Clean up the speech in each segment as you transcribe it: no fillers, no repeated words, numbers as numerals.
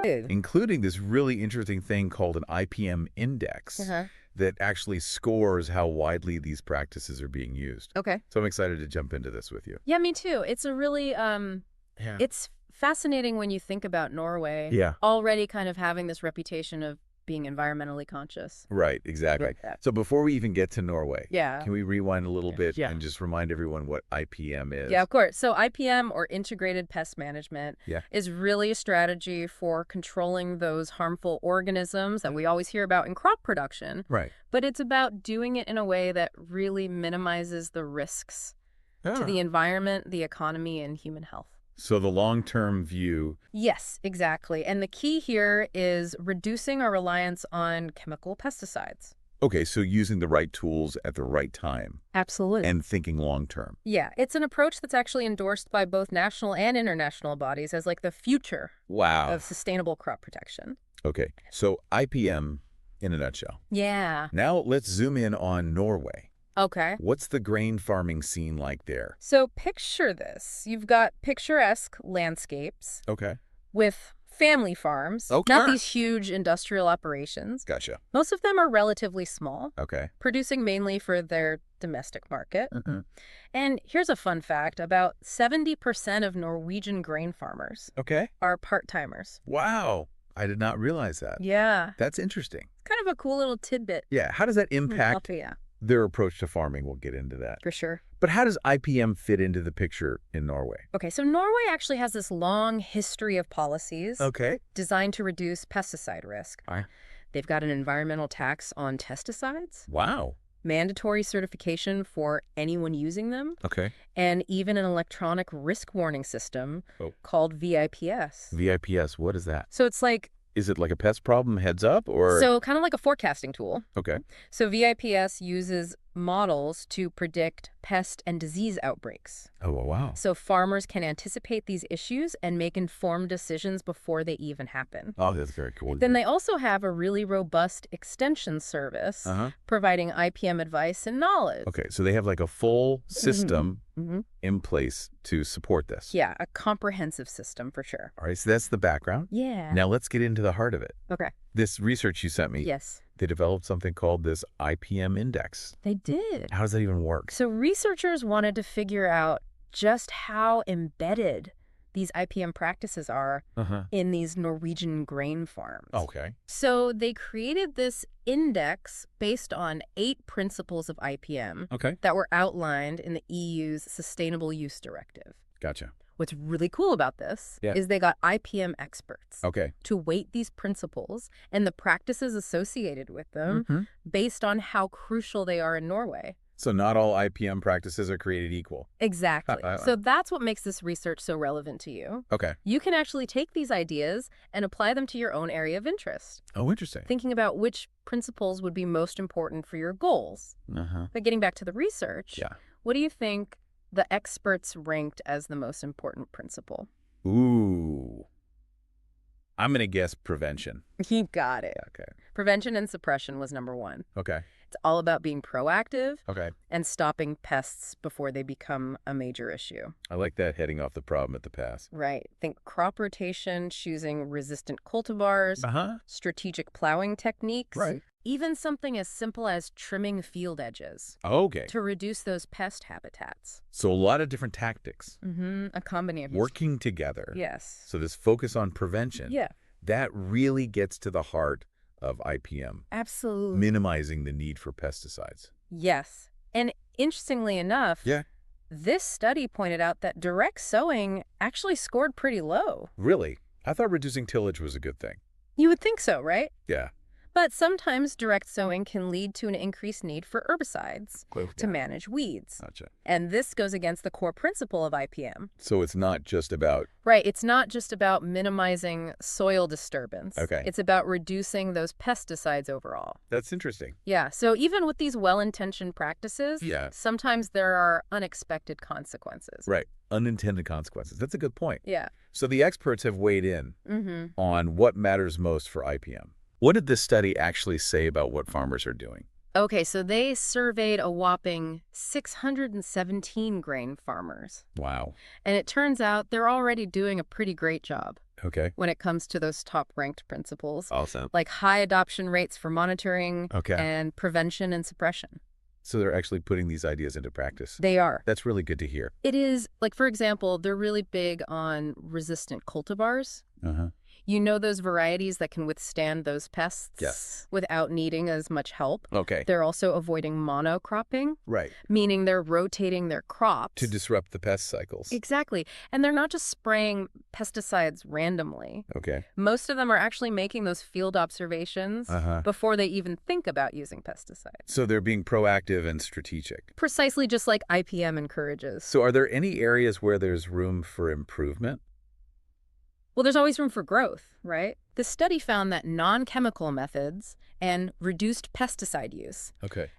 including this really interesting thing called an IPM index that actually scores how widely these practices are being used. Okay. So I'm excited to jump into this with you. Yeah, me too. It's a really, it's fascinating when you think about Norway already kind of having this reputation of being environmentally conscious. Right, exactly. So before we even get to Norway, can we rewind a little bit and just remind everyone what IPM is? Yeah, of course. So IPM, or Integrated Pest Management, is really a strategy for controlling those harmful organisms that we always hear about in crop production. Right. But it's about doing it in a way that really minimizes the risks to the environment, the economy, and human health. So the long-term view. Yes, exactly. And the key here is reducing our reliance on chemical pesticides. Okay, so using the right tools at the right time. Absolutely. And thinking long-term. Yeah, it's an approach that's actually endorsed by both national and international bodies as like the future of sustainable crop protection. Okay, so IPM in a nutshell. Yeah. Now let's zoom in on Norway. Okay. What's the grain farming scene like there? So picture this. You've got picturesque landscapes with family farms, not these huge industrial operations. Gotcha. Most of them are relatively small, Okay. producing mainly for their domestic market. And here's a fun fact. About 70% of Norwegian grain farmers are part-timers. Wow. I did not realize that. Yeah. That's interesting. Kind of a cool little tidbit. Yeah. How does that impact Yeah. their approach to farming? We'll get into that. For sure. But how does IPM fit into the picture in Norway? Okay, so Norway actually has this long history of policies designed to reduce pesticide risk. They've got an environmental tax on pesticides. Wow. Mandatory certification for anyone using them. Okay. And even an electronic risk warning system called VIPS. VIPS, what is that? So it's like... Is it like a pest problem heads up or? So kind of like a forecasting tool. Okay. So VIPS uses models to predict pest and disease outbreaks. Oh, wow. So farmers can anticipate these issues and make informed decisions before they even happen. Oh, that's very cool. Then they also have a really robust extension service providing IPM advice and knowledge. Okay, so they have like a full system in place to support this. Yeah, a comprehensive system for sure. All right, so that's the background. Yeah. Now let's get into the heart of it. Okay. This research you sent me. Yes. They developed something called this IPM index. They did. How does that even work? So researchers wanted to figure out just how embedded these IPM practices are in these Norwegian grain farms. Okay. So they created this index based on 8 principles of IPM that were outlined in the EU's Sustainable Use Directive. Gotcha. What's really cool about this is they got IPM experts to weight these principles and the practices associated with them based on how crucial they are in Norway. So not all IPM practices are created equal. Exactly. So that's what makes this research so relevant to you. Okay. You can actually take these ideas and apply them to your own area of interest. Oh, interesting. Thinking about which principles would be most important for your goals. But getting back to the research, what do you think the experts ranked as the most important principle? Ooh. I'm going to guess prevention. You got it. Okay. Prevention and suppression was number 1. Okay. It's all about being proactive Okay. and stopping pests before they become a major issue. I like that, heading off the problem at the pass. Right. Think crop rotation, choosing resistant cultivars, strategic plowing techniques. Right. Even something as simple as trimming field edges. Okay. To reduce those pest habitats. So a lot of different tactics. A combination. Working together. Yes. So this focus on prevention. Yeah. That really gets to the heart of IPM. Absolutely. Minimizing the need for pesticides. Yes. And interestingly enough, this study pointed out that direct sowing actually scored pretty low. Really? I thought reducing tillage was a good thing. You would think so, right? Yeah. But sometimes direct sowing can lead to an increased need for herbicides to manage weeds. Gotcha. And this goes against the core principle of IPM. So it's not just about... Right. It's not just about minimizing soil disturbance. Okay. It's about reducing those pesticides overall. That's interesting. Yeah. So even with these well-intentioned practices, sometimes there are unexpected consequences. Right. Unintended consequences. That's a good point. Yeah. So the experts have weighed in on what matters most for IPM. What did this study actually say about what farmers are doing? Okay, so they surveyed a whopping 617 grain farmers. Wow. And it turns out they're already doing a pretty great job. when it comes to those top-ranked principles. Awesome. Like high adoption rates for monitoring and prevention and suppression. So they're actually putting these ideas into practice. They are. That's really good to hear. It is. Like, for example, they're really big on resistant cultivars. You know those varieties that can withstand those pests without needing as much help? They're also avoiding monocropping. Meaning they're rotating their crops. To disrupt the pest cycles. Exactly. And they're not just spraying pesticides randomly. Most of them are actually making those field observations before they even think about using pesticides. So they're being proactive and strategic. Precisely just like IPM encourages. So are there any areas where there's room for improvement? Well, there's always room for growth, right? The study found that non-chemical methods and reduced pesticide use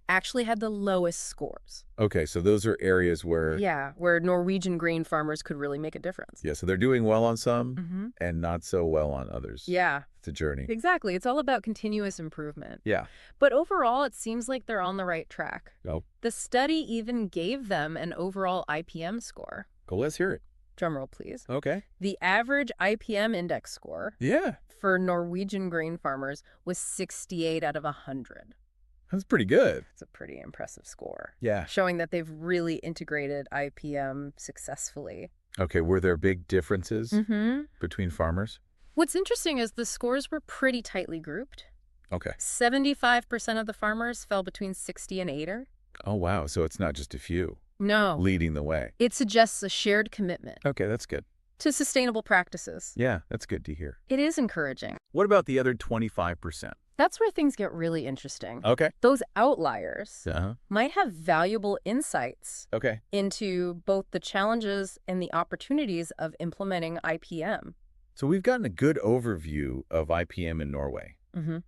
actually had the lowest scores. So those are areas where... Yeah, where Norwegian grain farmers could really make a difference. Yeah, so they're doing well on some and not so well on others. Yeah. It's a journey. Exactly. It's all about continuous improvement. Yeah. But overall, it seems like they're on the right track. The study even gave them an overall IPM score. Let's hear it. Drumroll, please. The average IPM index score for Norwegian grain farmers was 68 out of 100. That's pretty good. It's a pretty impressive score. Yeah. Showing that they've really integrated IPM successfully. Were there big differences between farmers? What's interesting is the scores were pretty tightly grouped. 75% of the farmers fell between 60 and 80. Oh, wow. So it's not just a few. No. Leading the way. It suggests a shared commitment. That's good. To sustainable practices. Yeah, that's good to hear. It is encouraging. What about the other 25%? That's where things get really interesting. Okay. Those outliers might have valuable insights okay. into both the challenges and the opportunities of implementing IPM. So we've gotten a good overview of IPM in Norway. Mm-hmm.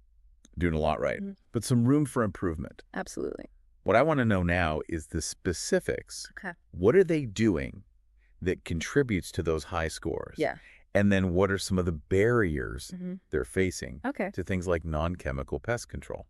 Doing a lot right, but some room for improvement. Absolutely. What I want to know now is the specifics. Okay. What are they doing that contributes to those high scores? Yeah. And then what are some of the barriers they're facing to things like non-chemical pest control?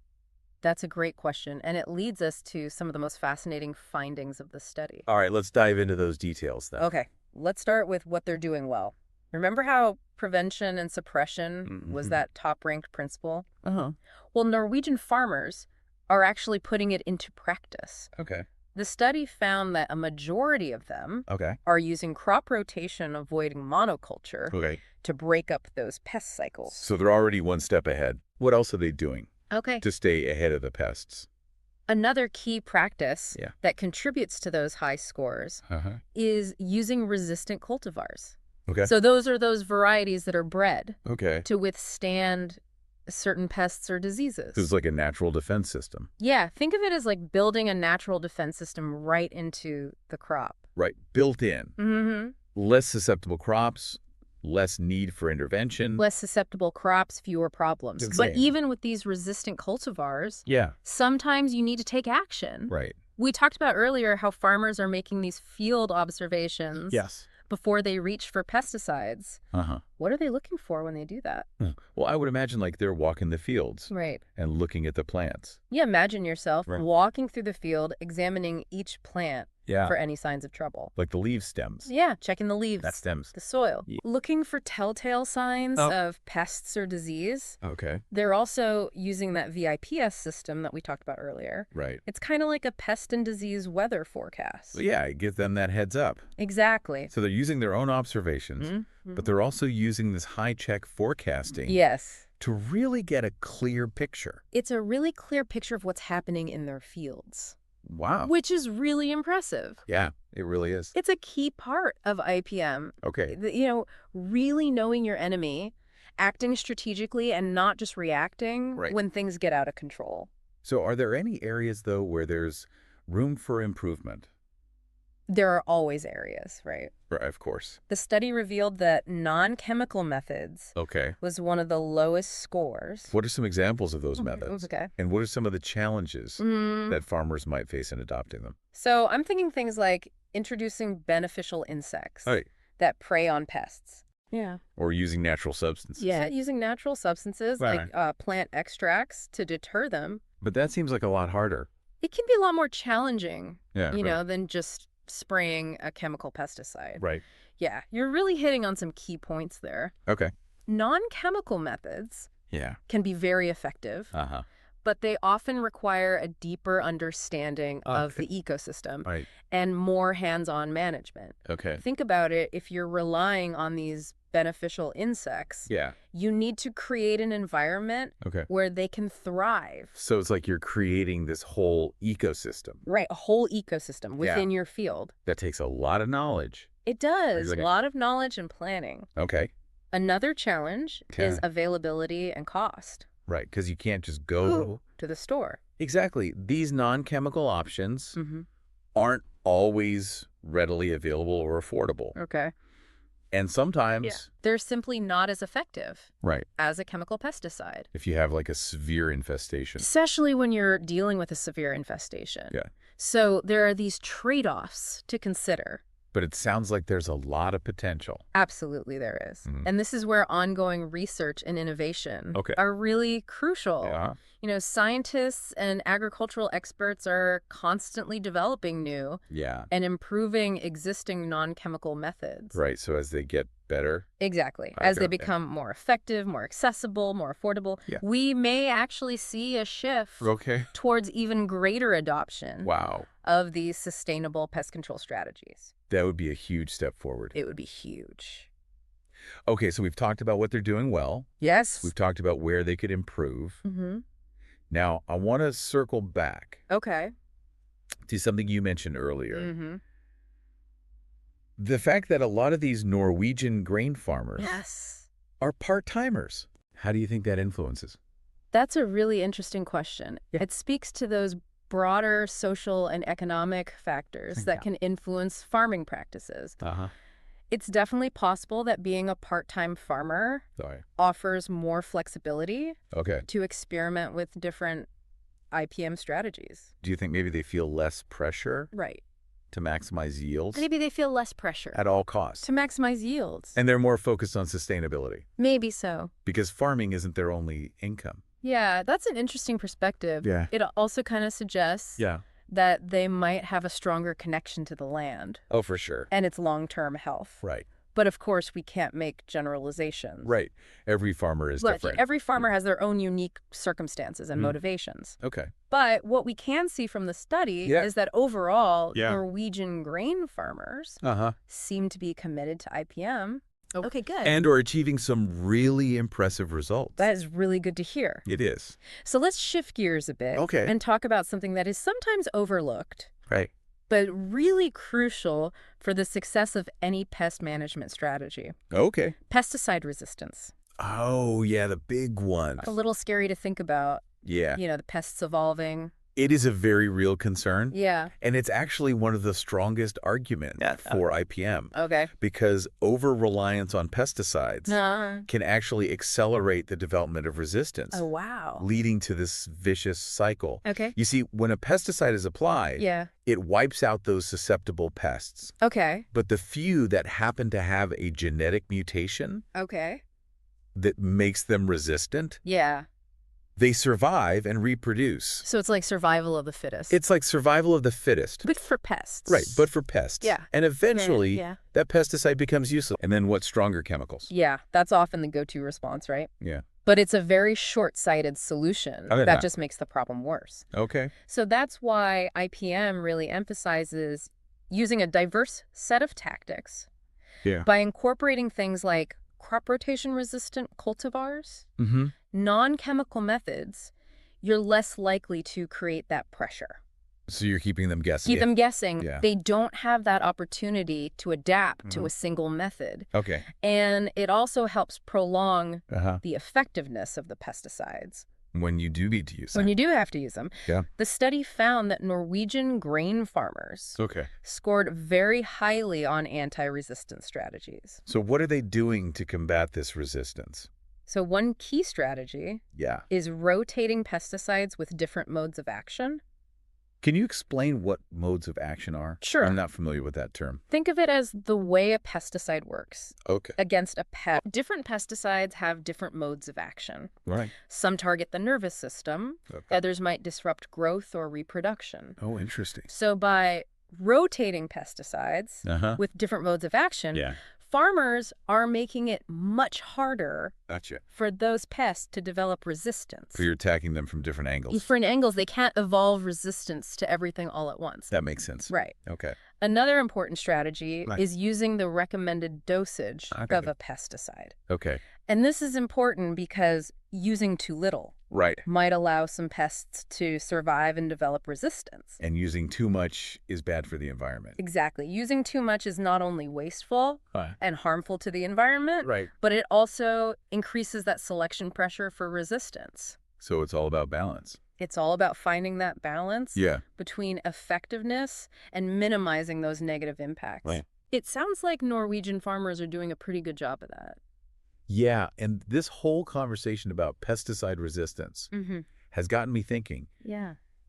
That's a great question, and it leads us to some of the most fascinating findings of the study. All right, let's dive into those details then. Okay, let's start with what they're doing well. Remember how prevention and suppression was that top-ranked principle? Well, Norwegian farmers are actually putting it into practice. Okay. The study found that a majority of them are using crop rotation, avoiding monoculture to break up those pest cycles. So they're already one step ahead. What else are they doing to stay ahead of the pests? Another key practice that contributes to those high scores is using resistant cultivars. So those are those varieties that are bred to withstand certain pests or diseases. This is like a natural defense system. Yeah, think of it as like building a natural defense system right into the crop. Right, built in. Less susceptible crops, less need for intervention. Less susceptible crops, fewer problems. Insane. But even with these resistant cultivars, sometimes you need to take action. Right. We talked about earlier how farmers are making these field observations before they reach for pesticides. What are they looking for when they do that? Well, I would imagine like they're walking the fields and looking at the plants. Yeah, imagine yourself walking through the field, examining each plant for any signs of trouble. Like the leaf stems. Yeah, checking the leaves. That stems. The soil. Looking for telltale signs of pests or disease. They're also using that VIPS system that we talked about earlier. Right. It's kind of like a pest and disease weather forecast. Well, yeah, it gives them that heads up. Exactly. So they're using their own observations, but they're also using this high-check forecasting to really get a clear picture. It's a really clear picture of what's happening in their fields. Wow. Which is really impressive. Yeah, it really is. It's a key part of IPM. Okay. You know, really knowing your enemy, acting strategically and not just reacting when things get out of control. So are there any areas, though, where there's room for improvement? There are always areas, right? Right, of course. The study revealed that non-chemical methods was one of the lowest scores. What are some examples of those methods? And what are some of the challenges that farmers might face in adopting them? So I'm thinking things like introducing beneficial insects that prey on pests. Yeah. Or using natural substances. Yeah, using natural substances like plant extracts to deter them. But that seems like a lot harder. It can be a lot more challenging, you know, than just spraying a chemical pesticide. Right. Yeah, you're really hitting on some key points there. Okay. Non-chemical methods can be very effective, but they often require a deeper understanding of the ecosystem and more hands-on management. Okay. Think about it. If you're relying on these beneficial insects, you need to create an environment where they can thrive. So it's like you're creating this whole ecosystem. Right, a whole ecosystem within your field. That takes a lot of knowledge. It does. A lot of knowledge and planning. Okay. Another challenge is availability and cost. Right, because you can't just go to the store. Exactly. These non-chemical options aren't always readily available or affordable. Okay. And sometimes they're simply not as effective as a chemical pesticide. If you have like a severe infestation. Especially when you're dealing with a severe infestation. So there are these trade-offs to consider. But it sounds like there's a lot of potential. Absolutely there is. And this is where ongoing research and innovation are really crucial. You know, scientists and agricultural experts are constantly developing new and improving existing non-chemical methods. Right, so as they get better. Exactly. As they become more effective, more accessible, more affordable, we may actually see a shift towards even greater adoption of these sustainable pest control strategies. That would be a huge step forward. It would be huge. Okay, so we've talked about what they're doing well. Yes. We've talked about where they could improve. Now, I want to circle back to something you mentioned earlier. The fact that a lot of these Norwegian grain farmers are part-timers. How do you think that influences? That's a really interesting question. It speaks to those broader social and economic factors that can influence farming practices. It's definitely possible that being a part-time farmer offers more flexibility to experiment with different IPM strategies. Do you think maybe they feel less pressure to maximize yields? Maybe they feel less pressure. At all costs. To maximize yields. And they're more focused on sustainability. Maybe so. Because farming isn't their only income. Yeah, that's an interesting perspective. It also kind of suggests that they might have a stronger connection to the land. Oh, for sure. And its long-term health. Right. But of course, we can't make generalizations. Right. Every farmer is different. Every farmer has their own unique circumstances and motivations. Okay. But what we can see from the study is that overall, Norwegian grain farmers seem to be committed to IPM. Okay, good. And are achieving some really impressive results. That is really good to hear. It is. So let's shift gears a bit and talk about something that is sometimes overlooked. But really crucial for the success of any pest management strategy. Pesticide resistance. Oh, yeah, the big one. A little scary to think about. Yeah. You know, the pests evolving. It is a very real concern. Yeah. And it's actually one of the strongest arguments for IPM. Okay. Because over-reliance on pesticides can actually accelerate the development of resistance. Oh, wow. Leading to this vicious cycle. Okay. You see, when a pesticide is applied, it wipes out those susceptible pests. Okay. But the few that happen to have a genetic mutation that makes them resistant, they survive and reproduce. So it's like survival of the fittest. It's like survival of the fittest. But for pests. Right, but for pests. Yeah. And eventually, that pesticide becomes useless. And then what? Stronger chemicals. Yeah, that's often the go-to response, right? Yeah. But it's a very short-sighted solution that just makes the problem worse. Okay. So that's why IPM really emphasizes using a diverse set of tactics by incorporating things like crop rotation-resistant cultivars, non-chemical methods. You're less likely to create that pressure. So you're keeping them guessing. Keep them guessing. Yeah. They don't have that opportunity to adapt to a single method. Okay. And it also helps prolong the effectiveness of the pesticides. When you do need to use them. When you do have to use them. Yeah. The study found that Norwegian grain farmers scored very highly on anti-resistance strategies. So what are they doing to combat this resistance? So one key strategy is rotating pesticides with different modes of action. Can you explain what modes of action are? Sure. I'm not familiar with that term. Think of it as the way a pesticide works against a pest. Different pesticides have different modes of action. Right. Some target the nervous system. Others might disrupt growth or reproduction. Oh, interesting. So by rotating pesticides with different modes of action, farmers are making it much harder for those pests to develop resistance. So you're attacking them from different angles. Different angles. They can't evolve resistance to everything all at once. That makes sense. Right. Okay. Another important strategy is using the recommended dosage of a pesticide. Okay. And this is important because using too little might allow some pests to survive and develop resistance. And using too much is bad for the environment. Exactly. Using too much is not only wasteful and harmful to the environment, but it also increases that selection pressure for resistance. So it's all about balance. It's all about finding that balance between effectiveness and minimizing those negative impacts. It sounds like Norwegian farmers are doing a pretty good job of that. Yeah, and this whole conversation about pesticide resistance has gotten me thinking.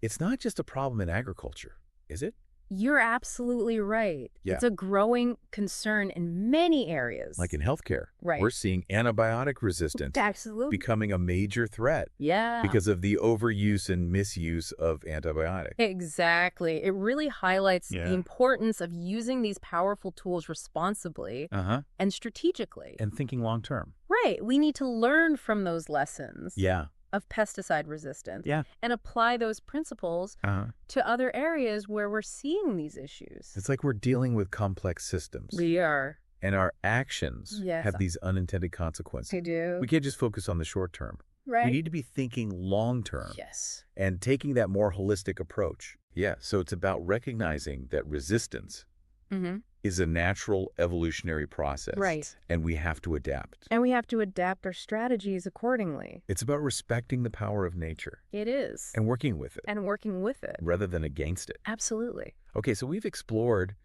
It's not just a problem in agriculture, is it? You're absolutely right. It's a growing concern in many areas. Like in healthcare. We're seeing antibiotic resistance becoming a major threat. Because of the overuse and misuse of antibiotics. Exactly. It really highlights the importance of using these powerful tools responsibly and strategically. And thinking long term. Right. We need to learn from those lessons. Of pesticide resistance and apply those principles to other areas where we're seeing these issues. It's like we're dealing with complex systems. We are. And our actions have these unintended consequences. They do. We can't just focus on the short term. We need to be thinking long term. And taking that more holistic approach. So it's about recognizing that resistance is a natural evolutionary process. And we have to adapt. And we have to adapt our strategies accordingly. It's about respecting the power of nature. It is. And working with it. And working with it. Rather than against it. Absolutely. Okay, so we've explored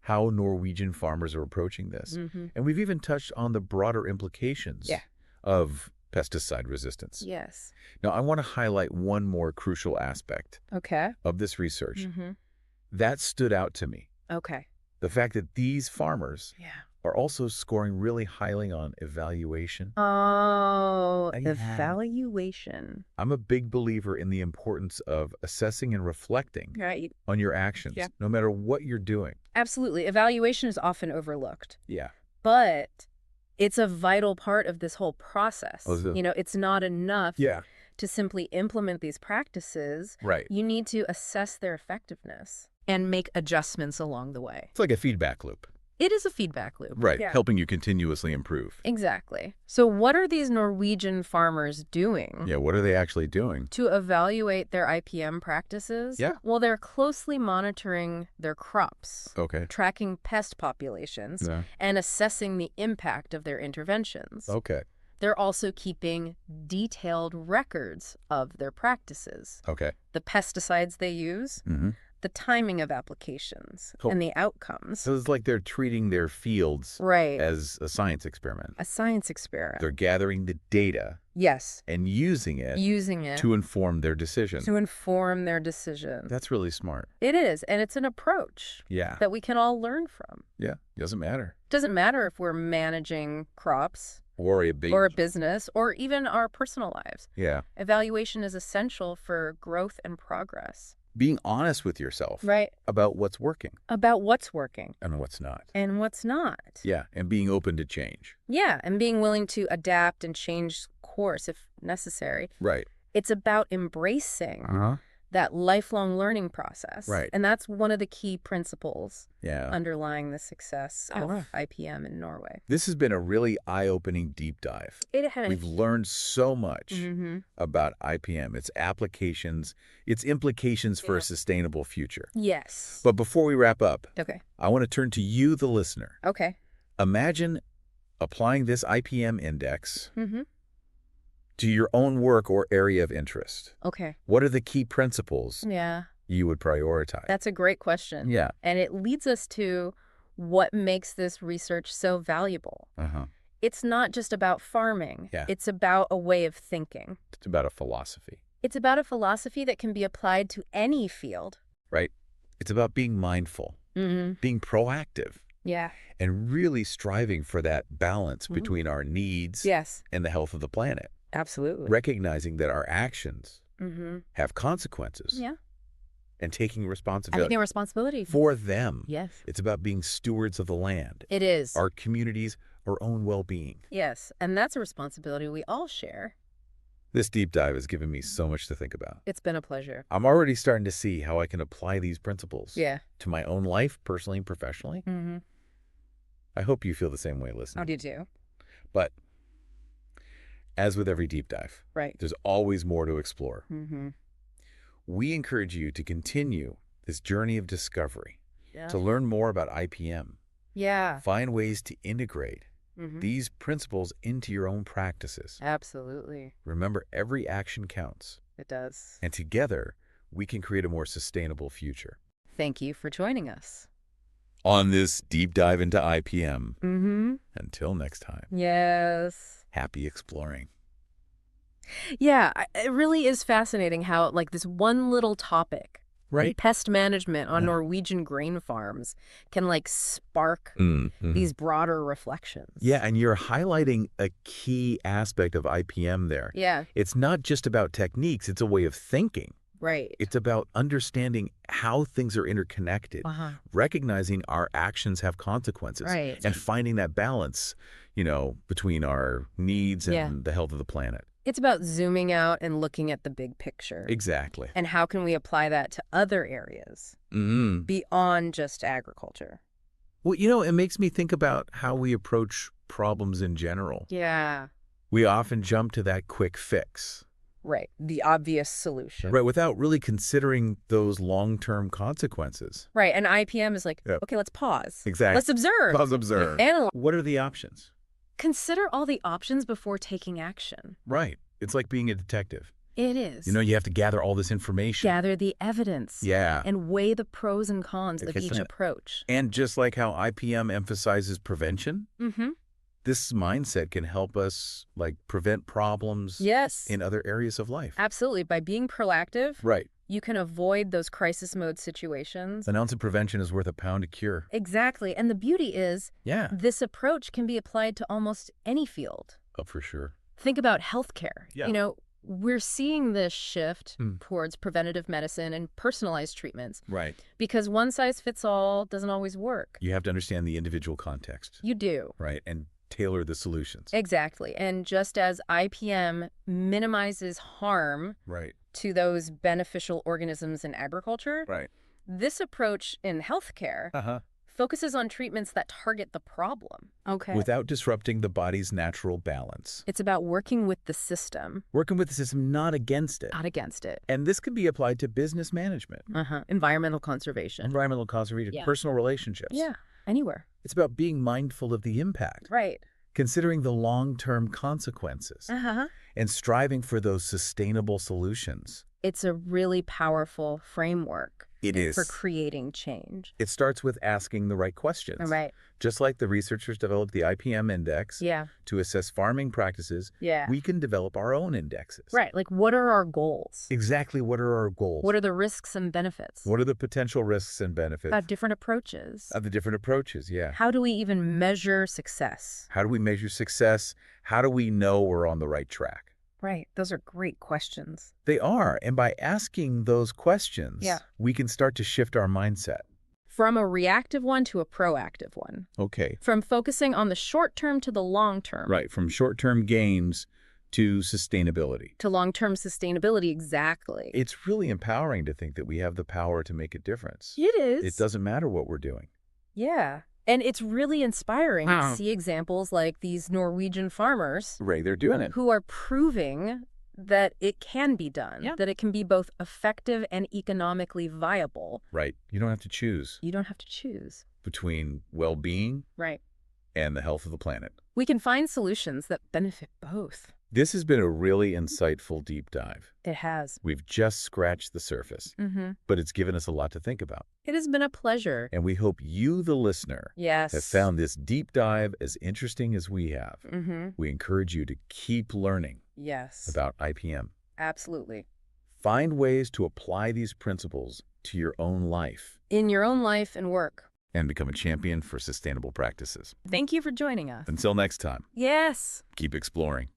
how Norwegian farmers are approaching this. And we've even touched on the broader implications of pesticide resistance. Now, I want to highlight one more crucial aspect of this research. That stood out to me. The fact that these farmers are also scoring really highly on evaluation. Evaluation. I'm a big believer in the importance of assessing and reflecting on your actions, no matter what you're doing. Absolutely. Evaluation is often overlooked. But it's a vital part of this whole process. You know, it's not enough to simply implement these practices. You need to assess their effectiveness and make adjustments along the way. It's like a feedback loop. It is a feedback loop. Helping you continuously improve. Exactly. So what are these Norwegian farmers doing? What are they actually doing? To evaluate their IPM practices? Well, they're closely monitoring their crops. Tracking pest populations. And assessing the impact of their interventions. They're also keeping detailed records of their practices. The pesticides they use. The timing of applications and the outcomes. So it's like they're treating their fields as a science experiment. A science experiment. They're gathering the data. And using it to inform their decision. That's really smart. It is. And it's an approach that we can all learn from. Doesn't matter. Doesn't matter if we're managing crops. Or a business, or even our personal lives. Evaluation is essential for growth and progress. Being honest with yourself about what's working. About what's working. And what's not. And what's not. And being open to change. And being willing to adapt and change course if necessary. It's about embracing that lifelong learning process. And that's one of the key principles underlying the success of IPM in Norway. This has been a really eye-opening deep dive. It has. We've learned so much about IPM, its applications, its implications for a sustainable future. But before we wrap up, I want to turn to you, the listener. Imagine applying this IPM index to your own work or area of interest. What are the key principles you would prioritize? That's a great question. And it leads us to what makes this research so valuable. It's not just about farming. It's about a way of thinking. It's about a philosophy. It's about a philosophy that can be applied to any field. It's about being mindful, being proactive. And really striving for that balance between our needs and the health of the planet. Absolutely. Recognizing that our actions have consequences. and taking And responsibility taking responsibility. for them. Yes. It's about being stewards of the land, It is. our communities, our own well-being. Yes, and that's a responsibility we all share. This deep dive has given me so much to think about. It's been a pleasure. I'm already starting to see how I can apply these principles to my own life, personally and professionally. Mm-hmm. I hope you feel the same way listening. How do you do? But as with every deep dive, Right. there's always more to explore. Mm-hmm. We encourage you to continue this journey of discovery, Yeah. to learn more about IPM, Yeah. find ways to integrate Mm-hmm. these principles into your own practices. Absolutely. Remember, every action counts. It does. And together, we can create a more sustainable future. Thank you for joining us On this deep dive into IPM. Mm-hmm. Until next time. Yes. Happy exploring. Yeah, it really is fascinating how, like, this one little topic, Right. pest management on Norwegian grain farms, can, like, spark these broader reflections. Yeah, and you're highlighting a key aspect of IPM there. Yeah. It's not just about techniques, it's a way of thinking. Right. It's about understanding how things are interconnected, recognizing our actions have consequences, Right. and finding that balance, between our needs and the health of the planet. It's about zooming out and looking at the big picture. Exactly. And how can we apply that to other areas beyond just agriculture? Well, it makes me think about how we approach problems in general. Yeah. We often jump to that quick fix. Right. The obvious solution. Right, without really considering those long-term consequences. Right. And IPM is like, okay, let's pause. Exactly. Let's observe. Let's observe. Analyze. What are the options? Consider all the options before taking action. Right. It's like being a detective. It is. You have to gather all this information. Gather the evidence. Yeah. And weigh the pros and cons of each approach. And just like how IPM emphasizes prevention, this mindset can help us prevent problems in other areas of life. Absolutely. By being proactive, right, you can avoid those crisis mode situations. An ounce of prevention is worth a pound of cure. Exactly. And the beauty is this approach can be applied to almost any field. Oh, for sure. Think about healthcare. Yeah. We're seeing this shift towards preventative medicine and personalized treatments. Right. Because one size fits all doesn't always work. You have to understand the individual context. You do. Right. And tailor the solutions. Exactly. And just as IPM minimizes harm to those beneficial organisms in agriculture, this approach in healthcare focuses on treatments that target the problem. Okay. Without disrupting the body's natural balance. It's about working with the system. Working with the system, not against it. Not against it. And this can be applied to business management. Environmental conservation. Environmental conservation, personal relationships. Yeah, anywhere. It's about being mindful of the impact. Right. Considering the long-term consequences. And striving for those sustainable solutions. It's a really powerful framework. It is. For creating change. It starts with asking the right questions. Right. Just like the researchers developed the IPM index to assess farming practices, we can develop our own indexes. Right. Like, what are our goals? Exactly. What are our goals? What are the risks and benefits? What are the potential risks and benefits? About different approaches. Of the different approaches, yeah. How do we even measure success? How do we measure success? How do we know we're on the right track? Right. Those are great questions. They are. And by asking those questions, we can start to shift our mindset. From a reactive one to a proactive one. Okay. From focusing on the short term to the long term. Right. From short-term gains to sustainability. To long-term sustainability, exactly. It's really empowering to think that we have the power to make a difference. It is. It doesn't matter what we're doing. Yeah. And it's really inspiring to see examples like these Norwegian farmers. Right, they're doing it. Who are proving that it can be done, that it can be both effective and economically viable. Right. You don't have to choose. You don't have to choose. Between well-being and the health of the planet. We can find solutions that benefit both. This has been a really insightful deep dive. It has. We've just scratched the surface, but it's given us a lot to think about. It has been a pleasure. And we hope you, the listener, have found this deep dive as interesting as we have. We encourage you to keep learning about IPM. Absolutely. Find ways to apply these principles to your own life. In your own life and work. And become a champion for sustainable practices. Thank you for joining us. Until next time. Yes. Keep exploring.